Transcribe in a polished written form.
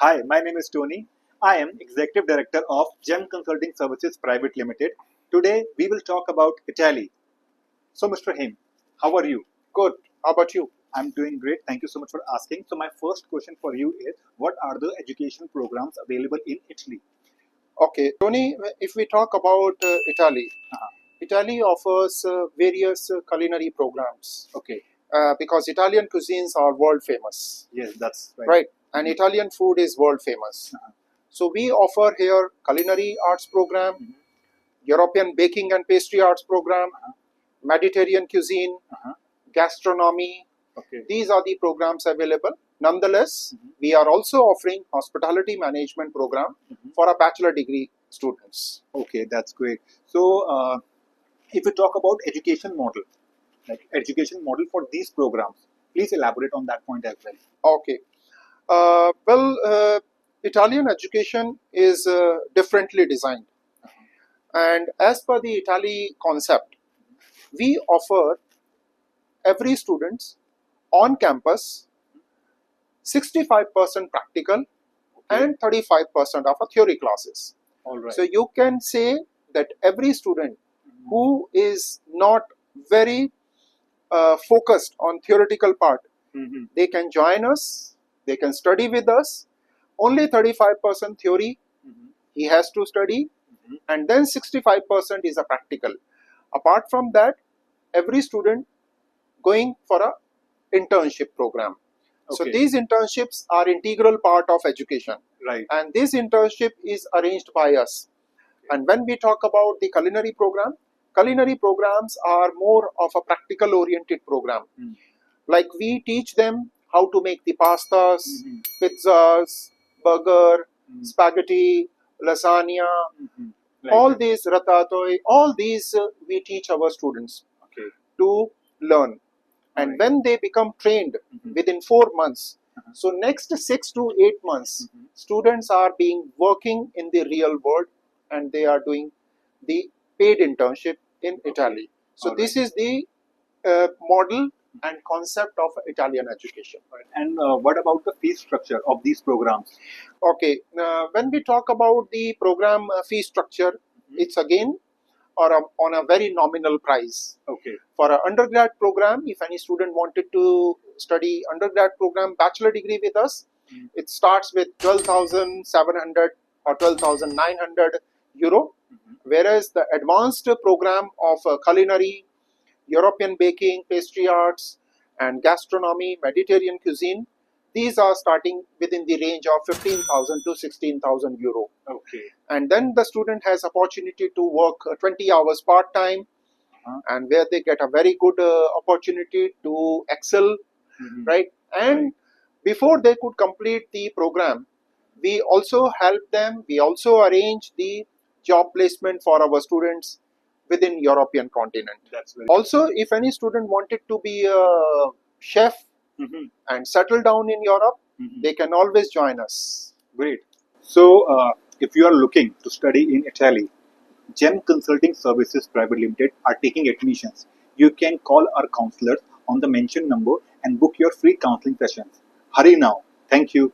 Hi, my name is Tony. I am Executive Director of GEMM Consulting Services Pvt Limited. Today we will talk about Italy. So Mr. Him, how are you? Good. How about you? I'm doing great. Thank you so much for asking. So my first question for you is, what are the education programs available in Italy? Okay, Tony, if we talk about Italy, Italy offers various culinary programs. Okay. Because Italian cuisines are world famous. Yes, that's right. Right. And Italian food is world famous. So we offer here culinary arts program, European baking and pastry arts program, Mediterranean cuisine, gastronomy. Okay. These are the programs available. Nonetheless, we are also offering hospitality management program for our bachelor degree students. Okay, that's great. So if we talk about education model, like education model for these programs, please elaborate on that point as well. Okay. Italian education is differently designed. And as per the Italy concept, we offer every student on campus 65% practical and 35% of a theory classes. All right. So you can say that every student who is not very focused on theoretical part, they can join us, they can study with us. Only 35% theory he has to study, and then 65% is a practical. Apart from that, every student going for a internship program. So these internships are integral part of education. Right. And this internship is arranged by us. And when we talk about the culinary programs are more of a practical oriented program. Like we teach them how to make the pastas, pizzas, burger, spaghetti, lasagna, all these ratatouille, all these we teach our students to learn. And when they become trained within 4 months, so next 6 to 8 months, students are being working in the real world and they are doing the paid internship in Italy. So this is the model and concept of Italian education. And what about the fee structure of these programs? Okay, when we talk about the program fee structure, it's again on a very nominal price. Okay. For an undergrad program, if any student wanted to study undergrad program bachelor degree with us, it starts with 12,700 or 12,900 euro. Whereas the advanced program of culinary, European baking, pastry arts, and gastronomy, Mediterranean cuisine, these are starting within the range of 15,000 to 16,000 euro. Okay. And then the student has opportunity to work 20 hours part-time, and where they get a very good opportunity to excel, right? And before they could complete the program, we also help them, we also arrange the job placement for our students within European continent. That's very also, if any student wanted to be a chef and settle down in Europe, they can always join us. Great. So if you are looking to study in Italy, GEMM Consulting Services Pvt Limited are taking admissions. You can call our counselors on the mentioned number and book your free counseling sessions. Hurry now. Thank you.